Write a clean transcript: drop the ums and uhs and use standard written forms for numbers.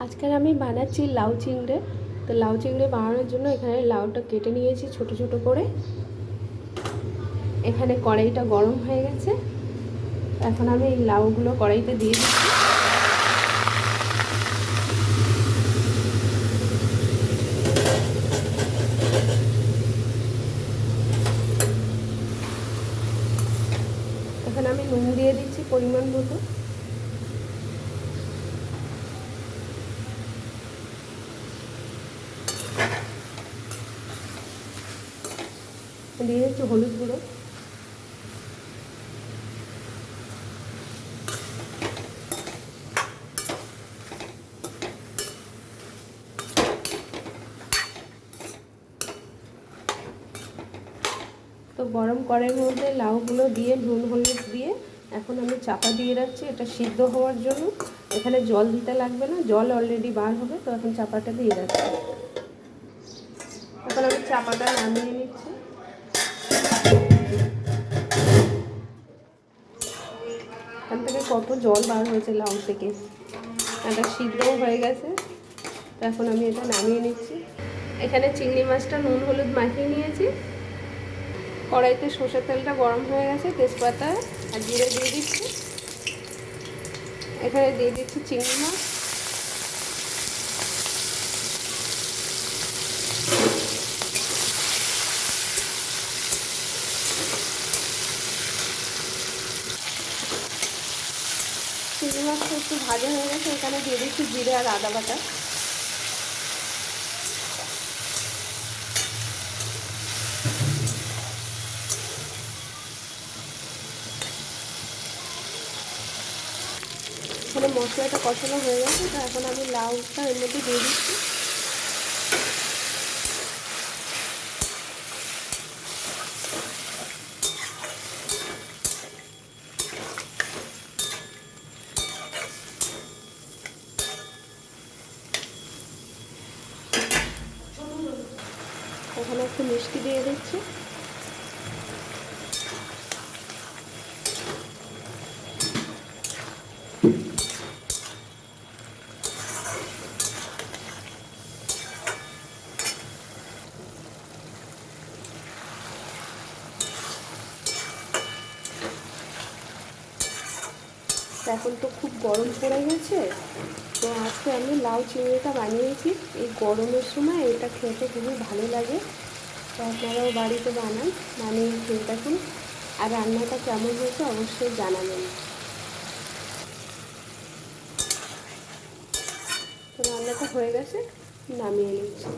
আজকাল আমি বানাচ্ছি লাউ চিংড়ে। তো লাউ চিংড়ে বানানোর জন্য এখানে লাউটা কেটে নিয়েছি ছোট ছোট করে। এখানে কড়াইটা গরম হয়ে গেছে, এখন আমি এই লাউগুলো কড়াইতে দিয়ে দিচ্ছি। এখানে আমি নুন দিয়ে দিচ্ছি পরিমাণ মতো। দিয়ে দিচ্ছি হলুদ গুঁড়ো। তো গরম কড়াইয়ের মধ্যে লাউগুলো দিয়ে নুন হলুদ দিয়ে এখন আমি চাপা দিয়ে রাখছি এটা সিদ্ধ হওয়ার জন্য। এখানে জল দিতে লাগবে না, জল অলরেডি বার হবে। তো এখন চাপাটা দিয়ে রাখছি। এখন আমি চাপাটা নামিয়ে নিচ্ছি। এখান থেকে কত জল বার হয়েছে লাউ থেকে, এটা সিদ্ধও হয়ে গেছে। তো এখন আমি এটা নামিয়ে নিচ্ছি। এখানে চিংড়ি মাছটা নুন হলুদ মাখিয়ে নিয়েছি। কড়াইতে সর্ষের তেলটা গরম হয়ে গেছে, তেজপাতা আর জিরে দিয়ে দিচ্ছি। এখানে দিয়ে দিচ্ছি চিংড়ি মাছ। চিংড়ি মাছটা একটু ভাজা হয়ে গেছে, এখানে দিয়ে দিচ্ছি জিরে আর আদা বাটা। এখানে মশলাটা কষানো হয়ে গেছে, তো এখন আমি লাউটা এর মধ্যে দিয়ে দিচ্ছি। এখানে একটু মিষ্টি দিয়ে দিচ্ছি। এখন তো খুব গরম পড়ে গেছে, তো আজকে আমি লাউ চিংড়িটা বানিয়েছি। এই গরমের সময় এটা খেতে খুবই ভালো লাগে। তো আপনারাও বাড়িতে বানান, বানিয়ে খেয়ে থাকুন। আর রান্নাটা কেমন হয়েছে অবশ্যই জানাবেন। তো রান্নাটা হয়ে গেছে, নামিয়ে নিচ্ছি।